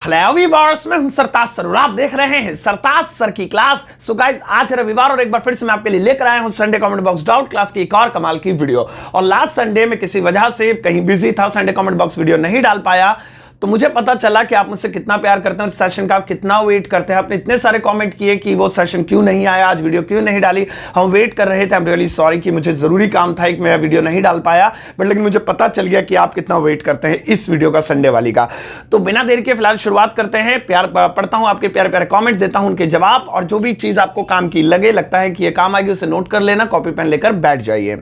Hello viewers, मैं हूं सरताज sir और आप देख रहे हैं सरताज सर की क्लास। सो गाइस, आज है रविवार और एक बार फिर से मैं आपके लिए लेकर आया हूं Sunday comment box doubt class की एक और कमाल की वीडियो। और लास्ट संडे में किसी वजह से कहीं बिजी था, संडे कमेंट बॉक्स वीडियो नहीं डाल पाया। तो मुझे पता चला कि आप मुझसे कितना प्यार करते हैं और सेशन का आप कितना वेट करते हैं। आपने इतने सारे कमेंट किए कि वो सेशन क्यों नहीं आया, आज वीडियो क्यों नहीं डाली। हम वेट कर रहे थे। आई एम रियली सॉरी कि मुझे जरूरी काम था, एक मैं वीडियो नहीं डाल पाया, बट लेकिन मुझे पता चल गया कि आप कितना वेट करते हैं इस वीडियो का, संडे वाली का। तो बिना देर के फिलहाल शुरुआत करते हैं। प्यार पढ़ता हूं, आपके प्यारे प्यारे कॉमेंट देता हूं, उनके जवाब, और जो भी चीज आपको काम की लगे, लगता है कि ये काम आएगी, उसे नोट कर लेना, कॉपी पेन लेकर बैठ जाइए।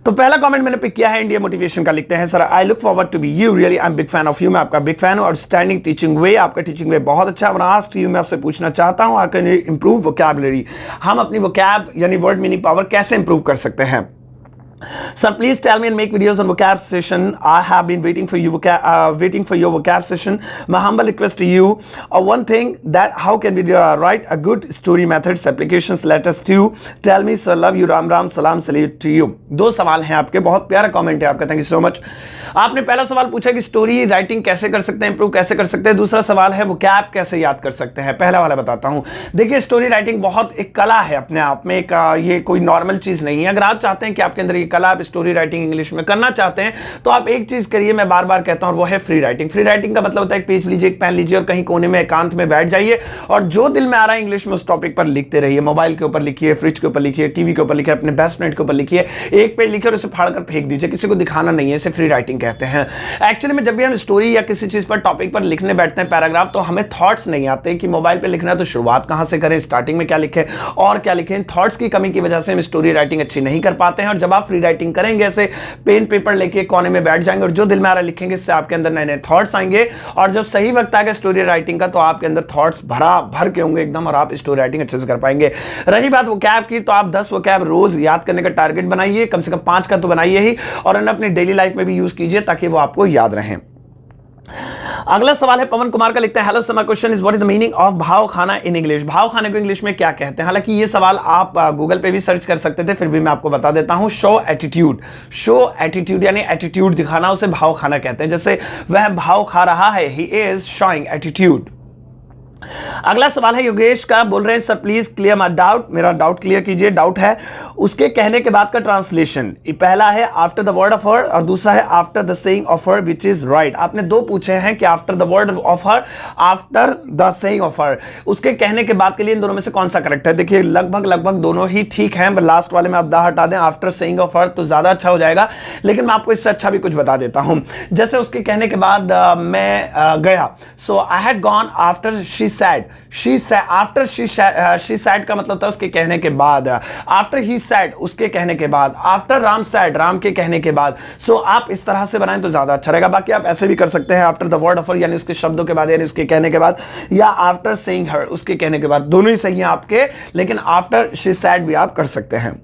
तो पहला कमेंट मैंने पिक किया है इंडिया मोटिवेशन का। लिखते हैं, sir I look forward to be you, really I am big fan of you. मैं आपका बिग फैन हूं। आउटस्टैंडिंग टीचिंग वे, आपका टीचिंग वे बहुत अच्छा। मैं आपसे पूछना चाहता हूं, how can you improve vocabulary, हम अपनी वोकैब यानी वर्ड मीनिंग पावर कैसे इंप्रूव कर सकते हैं। Sir, please tell me and make videos on vocab session. I have been waiting for your vocab session. My humble request to you. One thing that how can we write a good story methods applications? Let us do. Tell me, sir. Love you. Ram Ram. Salam. Salute to you. दो सवाल हैं आपके, बहुत प्यारा comment है आपका, thank you so much. आपने पहला सवाल पूछा कि स्टोरी राइटिंग कैसे कर सकते हैं, इंप्रूव कैसे कर सकते हैं। दूसरा सवाल है vocab कैसे याद कर सकते हैं। पहला वाला बताता हूं। देखिए, स्टोरी राइटिंग बहुत एक कला है अपने आप में, एक ये कोई नॉर्मल चीज नहीं है। अगर आप चाहते हैं कि आपके अंदर कला, आप स्टोरी राइटिंग इंग्लिश में करना चाहते हैं, तो आप एक चीज करिए, मैं बार बार कहता हूं, और वो है फ्री राइटिंग। फ्री राइटिंग का मतलब होता है एक पेज लीजिए, एक पेन लीजिए और कहीं कोने में एकांत में बैठ जाइए और जो दिल में आ रहा है इंग्लिश में उस टॉपिक पर लिखते रहिए। मोबाइल के ऊपर लिखिए, फ्रिज के ऊपर लिखिए, टीवी के ऊपर लिखिए, अपने बेस्ट फ्रेंड के ऊपर लिखिए। एक पेज लिखिए और उसे फाड़ कर फेंक दीजिए, किसी को दिखाना नहीं है। इसे फ्री राइटिंग कहते हैं। एक्चुअली में जब भी हम स्टोरी या किसी चीज पर, टॉपिक पर लिखने बैठते हैं पैराग्राफ, तो हमें थॉट्स नहीं आते कि मोबाइल पे लिखना है तो शुरुआत कहां से करें, स्टार्टिंग में क्या लिखें और क्या लिखें। थॉट्स की कमी की वजह से हम स्टोरी राइटिंग अच्छी नहीं कर पाते हैं। और जब आप फ्री राइटिंग करेंगे, ऐसे पेन पेपर लेके कोने में बैठ जाएंगे और जो दिल में आ रहा है लिखेंगे, इससे आपके अंदर नए नए थॉट्स आएंगे। और जब सही वक्त आएगा स्टोरी राइटिंग का, तो आपके अंदर थॉट्स भर के होंगे एकदम, और आप स्टोरी राइटिंग अच्छे से कर पाएंगे। रही बात वोकैब की, तो आप 10 वोकैब रोज याद करने का टारगेट बनाइए, कम से कम 5 का तो बनाइए ही, और उन्हें अपनी डेली लाइफ में भी यूज कीजिए ताकि वो आपको याद रहें। अगला सवाल है पवन कुमार का। लिखते हैं, hello sir, my question is what is the meaning of भाव खाना इन इंग्लिश। भाव खाने को इंग्लिश में क्या कहते हैं। हालांकि ये सवाल आप गूगल पे भी सर्च कर सकते थे, फिर भी मैं आपको बता देता हूं। शो एटीट्यूड यानी एटीट्यूड दिखाना, उसे भाव खाना कहते हैं। जैसे वह भाव खा रहा है, ही इज शोइंग एटीट्यूड। अगला सवाल है योगेश का। बोल रहे हैं, sir please clear my doubt, मेरा डाउट क्लियर कीजिए। डाउट है उसके कहने के बाद का ट्रांसलेशन। पहला है after the word of her और दूसरा है after the saying of her which is right. आपने दो पूछे हैं कि after the word of her, after the saying of her, उसके कहने के बाद के लिए इन दोनों में से कौन सा करेक्ट है। देखिए, लगभग दोनों ही ठीक हैं, लास्ट वाले में आप दा हटा दें, आफ्टर सेइंग ऑफ हर, तो ज्यादा अच्छा हो जाएगा। लेकिन मैं आपको इससे अच्छा भी कुछ बता देता हूं। जैसे उसके कहने के बाद मैं गया, so I had gone after she said. After she said का मतलब था उसके कहने के बाद। आफ्टर ही सैड, उसके कहने के बाद। आफ्टर राम सैड, राम के कहने के बाद। सो आप इस तरह से बनाएं तो ज्यादा अच्छा रहेगा। बाकी आप ऐसे भी कर सकते हैं, after the word of her यानी उसके शब्दों के बाद यानी उसके कहने के बाद, या आफ्टर सेइंग हर, उसके कहने के बाद। दोनों ही सही हैं आपके, लेकिन आफ्टर शी सैड भी आप कर सकते हैं।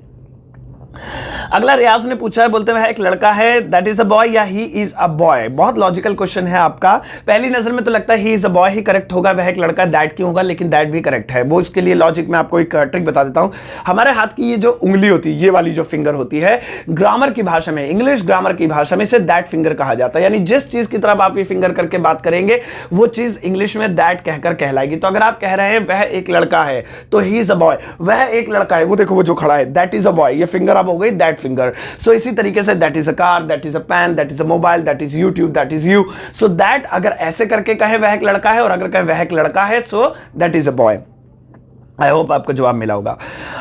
अगला रियाज ने पूछा है, बोलते हुए एक लड़का है, दैट इज अ बॉय या ही इज अ बॉय। बहुत लॉजिकल क्वेश्चन है आपका। पहली नजर में तो लगता है he is a boy he correct होगा, वह एक लड़का, दैट क्यों होगा, लेकिन दैट भी करेक्ट है। वो इसके लिए लॉजिक में आपको एक ट्रिक बता देता हूं। हमारे हाथ की ये जो उंगली होती है, ये वाली जो फिंगर होती है, ग्रामर की भाषा में, इंग्लिश ग्रामर की भाषा में इसे दैट फिंगर कहा जाता है। यानी जिस चीज की तरफ आप ये फिंगर करके बात करेंगे, वो चीज इंग्लिश में दैट कहकर कहलाएगी। तो अगर आप कह रहे हैं वह एक लड़का है, तो ही इज अ बॉय, वह एक लड़का है, वो देखो वो जो खड़ा है, दैट इज अ बॉय, ये फिंगर अब हो गई दैट फिंगर। सो इसी तरीके से that is a car, that is a pen, that is a mobile, that is YouTube, that is you. So that अगर ऐसे करके कहे वह एक लड़का है, और अगर कहे वह एक लड़का है, so that is a boy. I hope आपको जवाब मिला होगा।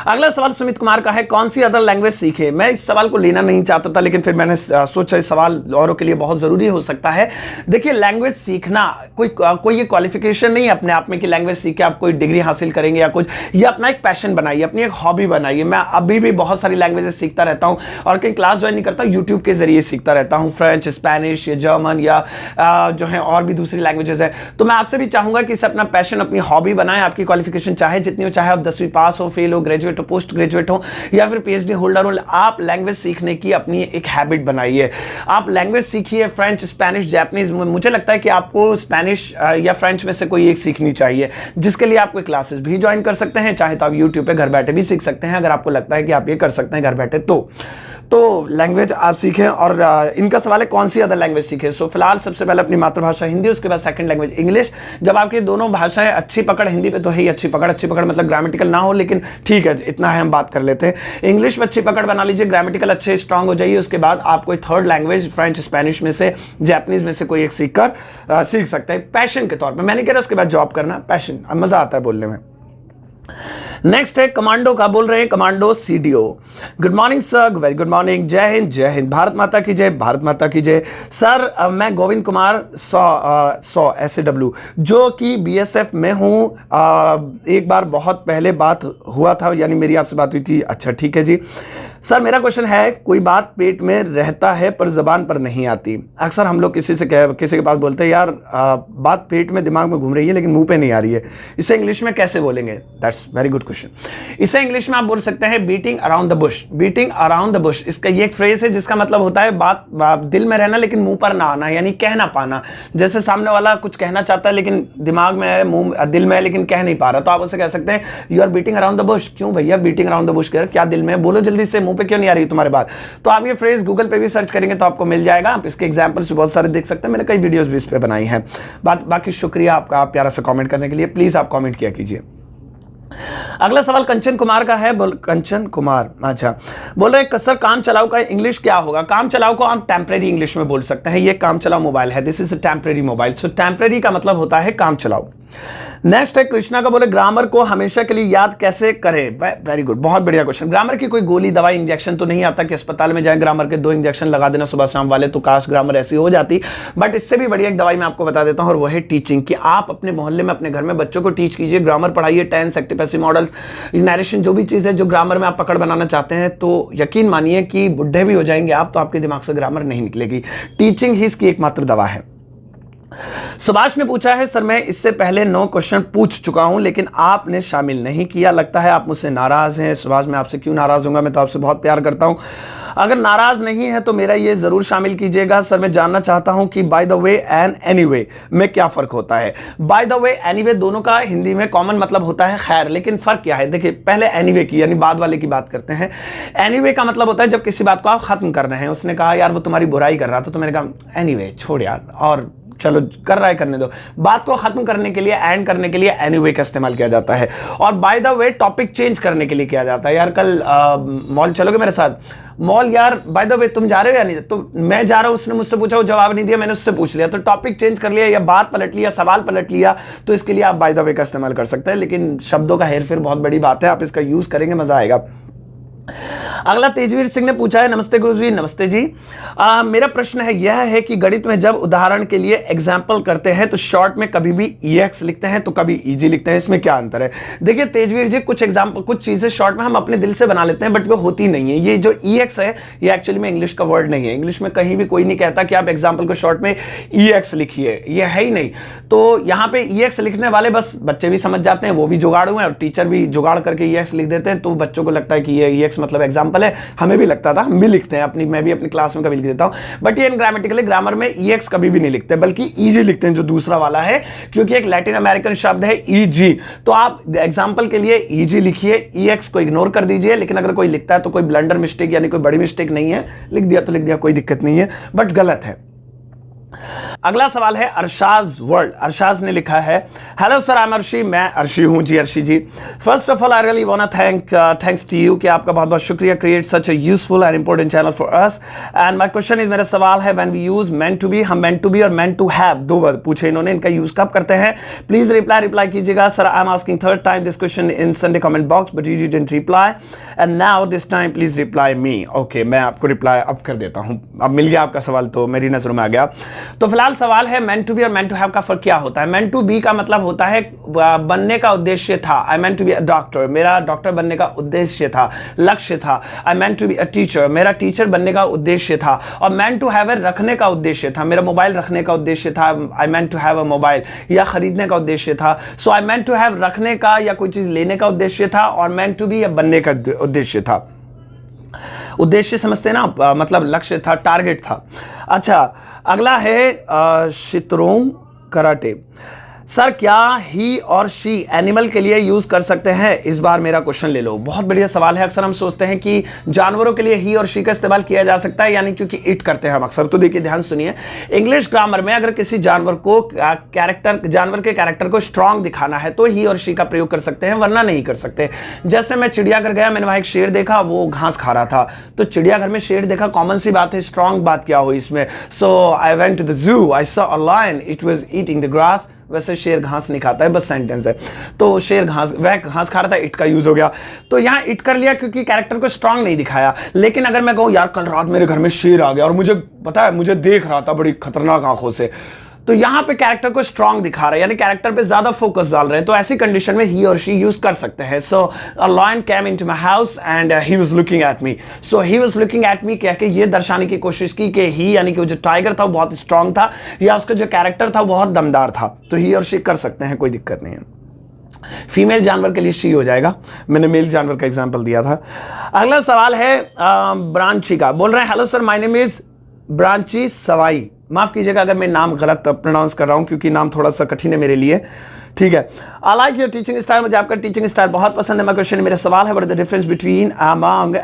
अगला सवाल सुमित कुमार का है, कौन सी अदर लैंग्वेज सीखे। मैं इस सवाल को लेना नहीं चाहता था, लेकिन फिर मैंने सोचा इस सवाल औरों के लिए बहुत जरूरी हो सकता है। देखिए, लैंग्वेज सीखना कोई ये क्वालिफिकेशन नहीं है अपने आप में कि लैंग्वेज सीख के आप कोई डिग्री हासिल करेंगे या कुछ। ये अपना एक पैशन बनाइए, अपनी एक हॉबी बनाइए। मैं अभी भी बहुत सारी लैंग्वेजेस सीखता रहता हूँ और कहीं क्लास ज्वाइन नहीं करता, यूट्यूब के जरिए सीखता रहता हूँ। फ्रेंच, स्पेनिश या जर्मन या जो है और भी दूसरी लैंग्वेजेस है। तो मैं आपसे भी चाहूंगा कि इसे अपना पैशन, अपनी हॉबी बनाएं। आपकी क्वालिफिकेशन चाहे जितनी कितनी हो, चाहे आप 10वीं पास हो, फेल हो, ग्रेजुएट हो, पोस्ट ग्रेजुएट हो या फिर पीएचडी होल्डर हो, आप लैंग्वेज सीखने की अपनी एक हैबिट बनाइए। आप लैंग्वेज सीखिए, फ्रेंच, स्पेनिश, जापानीज। मुझे लगता है कि आपको स्पेनिश या फ्रेंच में से कोई एक सीखनी चाहिए, जिसके लिए आप कोई क्लासेस भी ज्वाइन कर सकते हैं, चाहे तो आप यूट्यूब पे घर बैठे भी सीख सकते हैं, अगर आपको लगता है कि आप ये कर सकते हैं घर बैठे तो लैंग्वेज आप सीखें। और इनका सवाल है कौन सी अदर लैंग्वेज सीखें। सो फिलहाल सबसे पहले अपनी मातृभाषा हिंदी, उसके बाद सेकंड लैंग्वेज इंग्लिश। जब आपकी दोनों भाषाएं अच्छी पकड़, हिंदी पे तो है ही अच्छी पकड़ मतलब ग्रामेटिकल ना हो, लेकिन ठीक है इतना है हम बात कर लेते हैं। इंग्लिश में अच्छी पकड़ बना लीजिए, ग्रामेटिकल अच्छे स्ट्रांग हो जाइए, उसके बाद आप कोई थर्ड लैंग्वेज फ्रेंच, स्पेनिश में से, जापानीज में से कोई एक सीख सकते हैं पैशन के तौर पर। मैंने कह रहा उसके बाद जॉब करना, पैशन, मजा आता है बोलने में। नेक्स्ट है कमांडो का, बोल रहे हैं commando CDO. Good morning sir, very good morning, जय हिंद जय हिंद, भारत माता की जय, भारत माता की जय। सर मैं गोविंद कुमार सौ SAW जो कि BSF में हूँ। एक बार बहुत पहले बात हुआ था, यानी मेरी आपसे बात हुई थी। अच्छा ठीक है जी। सर मेरा क्वेश्चन है, कोई बात पेट में रहता है पर जबान पर नहीं आती। अक्सर हम लोग किसी के पास बोलते हैं यार बात पेट में, दिमाग में घूम रही है लेकिन मुंह पे नहीं आ रही है, इसे इंग्लिश में कैसे बोलेंगे? That's very good question. इसे इंग्लिश में आप बोल सकते हैं beating around the Bush. Beating around the Bush, इसका ये एक फ्रेज है जिसका मतलब होता है बात दिल में रहना लेकिन मुंह पर ना आना, यानी कह ना पाना। जैसे सामने वाला कुछ कहना चाहता है लेकिन दिमाग में है, मुंह दिल में है लेकिन कह नहीं पा रहा, तो आप उसे कह सकते हैं you are beating around the bush. क्यों भैया बीटिंग अराउंड द बुश कर, क्या दिल में, बोलो जल्दी से, मुंह पे क्यों नहीं आ रही तुम्हारे बात? तो आप ये फ्रेज गूगल पे भी सर्च करेंगे तो आपको मिल जाएगा। आप इसके एग्जांपल्स भी बहुत सारे देख सकते हैं, मैंने कई वीडियोस भी इस पे बनाई हैं। बाकी शुक्रिया आपका प्यारा सा कमेंट करने के लिए, प्लीज आप कमेंट किया कीजिए। अगला सवाल कंचन कुमार का है। कंचन कुमार, अच्छा, बोल रहे हैं सर काम चलाओ का इंग्लिश क्या होगा? काम चलाओ को आप टेम्परेरी इंग्लिश में बोल सकते हैं। ये काम चलाओ मोबाइल है, this is a temporary mobile. So temporary का मतलब होता है काम चलाओ। नेक्स्ट है कृष्णा का, बोले ग्रामर को हमेशा के लिए याद कैसे करें? वेरी गुड, बहुत बढ़िया क्वेश्चन। ग्रामर की कोई गोली, दवाई, इंजेक्शन तो नहीं आता कि अस्पताल में जाए ग्रामर के 2 इंजेक्शन लगा देना सुबह शाम वाले, तो काश ग्रामर ऐसी हो जाती। बट इससे भी बढ़िया एक दवाई मैं आपको बता देता हूं, और वो है टीचिंग। कि आप अपने मोहल्ले में, अपने घर में बच्चों को टीच कीजिए, ग्रामर पढ़ाइए, tense, active passive modals, narration, जो भी चीज है जो ग्रामर में आप पकड़ बनाना चाहते हैं, तो यकीन मानिए कि बुढ़े भी हो जाएंगे आप तो आपके दिमाग से ग्रामर नहीं निकलेगी। टीचिंग ही इसकी एकमात्र दवा है। सुभाष ने पूछा है, सर मैं इससे पहले 9 क्वेश्चन पूछ चुका हूं लेकिन आपने शामिल नहीं किया, लगता है आप मुझसे नाराज हैं। सुभाष मैं आपसे क्यों नाराज होऊंगा, मैं तो आपसे बहुत प्यार करता हूं। अगर नाराज नहीं है तो मेरा ये जरूर शामिल कीजिएगा। सर मैं जानना चाहता हूं कि by the way and anyway में क्या फर्क होता है? बाय द वे, एनीवे दोनों का हिंदी में कॉमन मतलब होता है खैर, लेकिन फर्क क्या है? देखिए पहले एनीवे की यानी बाद वाले की बात करते हैं। एनीवे का मतलब होता है जब किसी बात को आप खत्म कर रहे हैं। उसने कहा यार वो तुम्हारी बुराई कर रहा था, तो मैंने कहा एनीवे छोड़ यार, और चलो कर रहा है करने दो। बात को खत्म करने के लिए, एंड करने के लिए एनीवे का इस्तेमाल किया जाता है। और by the way topic change करने के लिए किया जाता है। यार कल मॉल चलोगे मेरे साथ? मॉल, यार बाय द वे तुम जा रहे हो या नहीं? तो मैं जा रहा हूं, उसने मुझसे पूछा, वो जवाब नहीं दिया, मैंने उससे पूछ लिया, तो टॉपिक चेंज कर लिया या बात पलट लिया, सवाल पलट लिया, तो इसके लिए आप बाय द वे का इस्तेमाल कर सकते हैं। लेकिन शब्दों का हेरफेर बहुत बड़ी बात है, आप इसका यूज करेंगे मजा आएगा। अगला तेजवीर सिंह ने पूछा है, नमस्ते गुरुजी। नमस्ते जी। मेरा प्रश्न है यह है कि गणित में जब उदाहरण के लिए एग्जाम्पल करते हैं तो शॉर्ट में कभी भी EX लिखते हैं तो कभी EG लिखते हैं, इसमें क्या अंतर है? देखिए तेजवीर जी, कुछ एग्जाम्पल, कुछ चीजें शॉर्ट में हम अपने दिल से बना लेते हैं बट वो होती नहीं है। ये जो EX है ये एक्चुअली में इंग्लिश का वर्ड नहीं है। इंग्लिश में कहीं भी कोई नहीं कहता कि आप एग्जाम्पल को शॉर्ट में EX लिखिए, ये है ही नहीं। तो यहाँ पे EX लिखने वाले बस बच्चे भी समझ जाते हैं, वो भी जुगाड़ू हैं, और टीचर भी जुगाड़ करके EX लिख देते हैं, तो बच्चों को लगता है कि ये EX मतलब एग्जाम्पल है। हमें भी लगता था, हम भी लिखते हैं मैं भी अपनी क्लास में कभी लिख देता हूं, बट ये ग्रामेटिकली ग्रामर में EX कभी भी नहीं लिखते बल्कि EG लिखते हैं, जो दूसरा वाला है, क्योंकि एक लैटिन अमेरिकन शब्द है EG। तो आप एग्जाम्पल के लिए EG लिखिए, EX को इग्नोर कर दीजिए। लेकिन अगर कोई लिखता है तो कोई ब्लंडर मिस्टेक यानी कोई बड़ी मिस्टेक नहीं है, लिख दिया तो लिख दिया, कोई दिक्कत नहीं है, बट गलत है। अगला सवाल है अरशाज वर्ल्ड। अरशाज ने लिखा है, hello sir, I am Arshi. मैं अर्शी हूं ji. Arshi ji, first of all I really want to thanks to you कि आपका बहुत बहुत शुक्रिया, create such a useful and important channel for us. And my question is, मेरा सवाल है, when we use meant to be, हम मेंट टू बी और मेंट टू हैव दो वर्ड पूछे इन्होंने, इनका यूज कब करते हैं? प्लीज रिप्लाई कीजिएगा। Sir I am asking third time this question in Sunday comment box but you didn't reply and now this time please reply me. Okay, मैं आपको रिप्लाई अब कर देता हूं। अब मिल गया आपका सवाल, तो मेरी नजरों में आ गया। तो फिलहाल सवाल है मेंट टू बी और मेंट टू हैव का फर्क क्या होता है। मेंट टू बी का मतलब होता है बनने का उद्देश्य था, I meant to be a doctor, मेरा डॉक्टर बनने का उद्देश्य था, लक्ष्य था। I meant to be a teacher, मेरा टीचर बनने का उद्देश्य था। और मेंट टू हैव रखने का उद्देश्य था, मेरा मोबाइल रखने का उद्देश्य था, I meant to have a mobile, या खरीदने का उद्देश्य था। सो आई मेंट टू हैव रखने का या कोई चीज लेने का उद्देश्य था, और मेंट टू बी या बनने का उद्देश्य था। उद्देश्य समझते हैं ना, मतलब लक्ष्य था, टारगेट था। अच्छा, अगला है शित्रोंग कराटे। सर क्या ही और शी एनिमल के लिए यूज कर सकते हैं? इस बार मेरा क्वेश्चन ले लो। बहुत बढ़िया सवाल है। अक्सर हम सोचते हैं कि जानवरों के लिए ही और शी का इस्तेमाल किया जा सकता है, यानी क्योंकि इट करते हैं हम अक्सर। तो देखिए, ध्यान सुनिए, इंग्लिश ग्रामर में अगर किसी जानवर के कैरेक्टर को स्ट्रांग दिखाना है तो ही और शी का प्रयोग कर सकते हैं, वरना नहीं कर सकते। जैसे मैं चिड़ियाघर गया, मैंने वहां एक शेर देखा, वो घास खा रहा था, तो चिड़ियाघर में शेर देखा, कॉमन सी बात है, स्ट्रांग बात क्या हुई इसमें? So I went to the zoo, I saw a lion, it was eating the grass. वैसे शेर घास नहीं खाता है, बस सेंटेंस है। तो शेर वह घास खा रहा था, इट का यूज हो गया। तो यहां इट कर लिया क्योंकि कैरेक्टर को स्ट्रांग नहीं दिखाया। लेकिन अगर मैं कहूं यार कल रात मेरे घर में शेर आ गया और मुझे पता है, मुझे देख रहा था बड़ी खतरनाक आंखों से, तो यहां पे कैरेक्टर को स्ट्रांग दिखा रहे हैं, यानी कैरेक्टर पे ज्यादा फोकस डाल रहे हैं। तो ऐसी कंडीशन में ही और शी यूज कर सकते हैं। So a lion came into my house and he was looking at me. So he was looking at me कह के ये दर्शाने की कोशिश की कि ही, यानी कि जो टाइगर था वो बहुत स्ट्रांग था, या उसका जो कैरेक्टर था वो बहुत दमदार था। तो ही और शी कर सकते हैं, कोई दिक्कत नहीं है। फीमेल जानवर के लिए शी हो जाएगा, मैंने मेल जानवर का एग्जाम्पल दिया था। अगला सवाल है ब्रांची का। बोल रहे हैं, hello sir, my name is Branchi Sawai. माफ कीजिएगा अगर मैं नाम गलत प्रोनाउंस कर रहा हूं, क्योंकि नाम थोड़ा सा कठिन है मेरे लिए, ठीक है। I like your teaching style, मुझे आपका टीचिंग स्टाइल बहुत पसंद है। मेरा क्वेश्चन, मेरा सवाल है, what is the difference between among,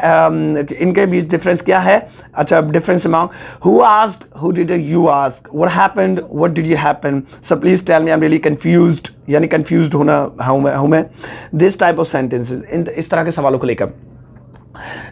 इनके बीच डिफरेंस क्या है? अच्छा, difference among, who asked, who did you ask, what happened, what did you happen, so please tell me, I am really confused, यानी कंफ्यूज्ड होना हूं मैं। दिस टाइप ऑफ सेंटेंसेस, इस तरह के सवालों को लेकर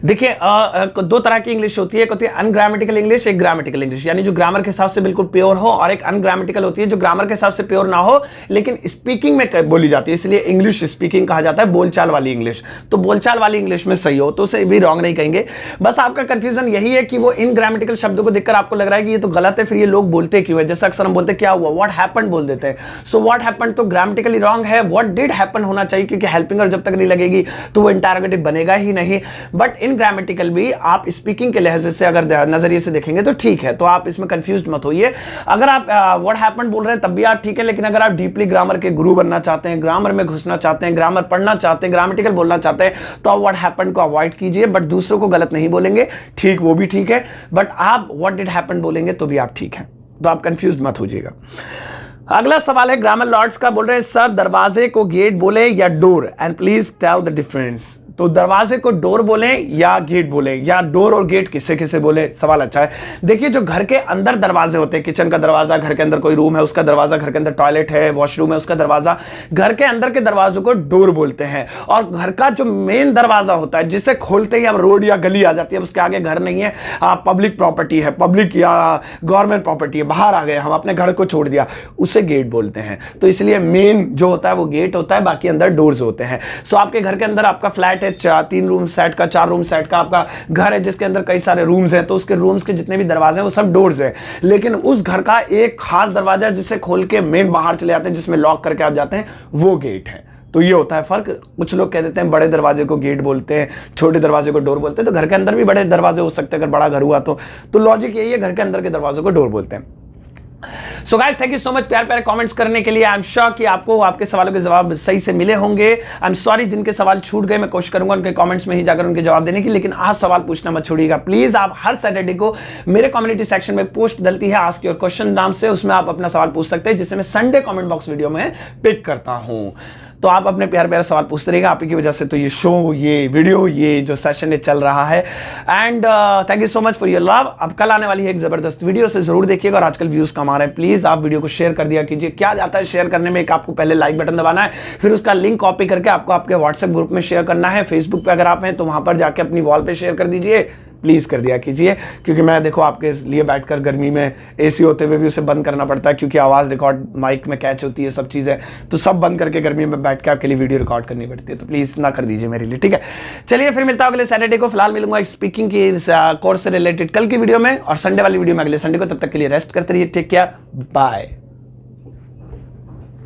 देखिए, दो तरह की इंग्लिश होती है। एक होती है अनग्रामेटिकल इंग्लिश, एक ग्रामेटिकल इंग्लिश, यानी जो ग्रामर के हिसाब से बिल्कुल प्योर हो, और एक अनग्रामेटिकल होती है जो ग्रामर के हिसाब से प्योर ना हो लेकिन स्पीकिंग में बोली जाती है, इसलिए इंग्लिश स्पीकिंग कहा जाता है, बोलचाल वाली इंग्लिश। तो बोलचाल वाली इंग्लिश में सही हो तो उसे भी रॉन्ग नहीं कहेंगे। बस आपका कंफ्यूजन यही है कि वो इनग्रामेटिकल शब्दों को देखकर आपको लग रहा है कि ये तो गलत है, फिर ये लोग बोलते क्यों है? जैसे अक्सर हम बोलते क्या हुआ, व्हाट हैपेंड बोल देते हैं। सो व्हाट हैपेंड तो ग्रामेटिकली रॉन्ग है, व्हाट डिड हैपन होना चाहिए, क्योंकि हेल्पिंग जब तक नहीं लगेगी तो वो इंटरोगेटिव बनेगा ही नहीं। बट इन भी आप स्पीकिंग के लिहाज से अगर नजरिए से देखेंगे तो ठीक है, तो आप इसमें कंफ्यूज मत होइए। अगर आप व्हाट हैपेंड बोल रहे हैं तब भी आप ठीक है, लेकिन अगर आप डीपली ग्रामर के गुरु बनना चाहते हैं, ग्रामर में घुसना चाहते हैं, ग्रामर पढ़ना चाहते हैं, ग्रामेटिकल बोलना चाहते हैं, तो आप व्हाट हैपेंड को अवॉइड कीजिए। बट दूसरों को गलत नहीं बोलेंगे, ठीक, वो भी ठीक है, बट आप व्हाट डिड हैपन बोलेंगे तो भी आप ठीक है, तो आप कंफ्यूज मत होइएगा। अगला सवाल है ग्रामर लॉर्ड्स का। बोल रहे हैं, सर दरवाजे को गेट बोले या door, and please tell the difference. तो दरवाजे को डोर बोलें या गेट बोलें, या डोर और गेट किससे किससे बोले? सवाल अच्छा है। देखिए, जो घर के अंदर दरवाजे होते हैं, किचन का दरवाजा, घर के अंदर कोई रूम है उसका दरवाजा, घर के अंदर टॉयलेट है, वॉशरूम है उसका दरवाजा, घर के अंदर के दरवाजों को डोर बोलते हैं। और घर का जो मेन दरवाजा होता है, जिसे खोलते ही अब रोड या गली आ जाती है, उसके आगे घर नहीं है, पब्लिक प्रॉपर्टी है, पब्लिक या गवर्नमेंट प्रॉपर्टी है, बाहर आ गए हम, अपने घर को छोड़ दिया, उसे गेट बोलते हैं। तो इसलिए मेन जो होता है वो गेट होता है, बाकी अंदर डोर्स होते हैं। सो आपके घर के अंदर आपका फ्लैट है, 3 रूम सेट का, 4 रूम सेट का आपका घर है जिसके अंदर कई सारे रूम्स हैं, तो उसके रूम्स के जितने भी दरवाजे हैं वो सब डोर्स हैं। लेकिन उस घर का एक खास दरवाजा जिसे खोल के मेन बाहर चले जाते हैं, जिसमें लॉक करके आप जाते हैं, वो गेट है। तो ये होता है फर्क। कुछ लोग कह देते हैं बड़े दरवाजे को गेट बोलते हैं, छोटे दरवाजे को डोर बोलते हैं। तो घर के अंदर भी बड़े दरवाजे हो सकते हैं अगर बड़ा घर हुआ तो लॉजिक यही है, घर के अंदर के दरवाजों को डोर बोलते हैं। So guys, thank you so much प्यार प्यारे कमेंट्स करने के लिए। आई एम श्योर कि आपको आपके सवालों के जवाब सही से मिले होंगे। आई एम सॉरी जिनके सवाल छूट गए, मैं कोशिश करूंगा उनके कमेंट्स में ही जाकर उनके जवाब देने की। लेकिन आज सवाल पूछना मत छोड़िएगा प्लीज। आप हर सैटरडे को मेरे कम्युनिटी सेक्शन में पोस्ट डलती है आस्क योर क्वेश्चन नाम से, उसमें आप अपना सवाल पूछ सकते हैं, जिसे मैं संडे कमेंट बॉक्स वीडियो में पिक करता हूं। तो आप अपने प्यार प्यारे सवाल पूछते रहिएगा, आप ही की वजह से तो ये शो, ये वीडियो, ये जो सेशन चल रहा है। And thank you so much for your love. अब कल आने वाली है एक जबरदस्त वीडियो, से जरूर देखिएगा। और आजकल व्यूज कमा रहे हैं, प्लीज आप वीडियो को शेयर कर दिया कीजिए। क्या जाता है शेयर करने में, एक आपको पहले लाइक बटन दबाना है, फिर उसका लिंक कॉपी करके आपको आपके व्हाट्सएप ग्रुप में शेयर करना है। फेसबुक पे अगर आप हैं तो वहां पर जाके अपनी वॉल पे शेयर कर दीजिए। प्लीज़ कर दिया कीजिए, क्योंकि मैं देखो आपके लिए बैठकर गर्मी में एसी होते हुए भी उसे बंद करना पड़ता है, क्योंकि आवाज़ रिकॉर्ड माइक में कैच होती है, सब चीज़ें, तो सब बंद करके गर्मी में बैठ के आपके लिए वीडियो रिकॉर्ड करनी पड़ती है। तो प्लीज़ ना कर दीजिए मेरे लिए, ठीक है। चलिए फिर मिलता हूँ अगले सैटरडे को। फिलहाल मिलूंगा स्पीकिंग की कोर्स से रिलेटेड कल की वीडियो में, और संडे वाली वीडियो में अगले संडे को। तब तक के लिए रेस्ट करते रहिए, टेक केयर, बाय।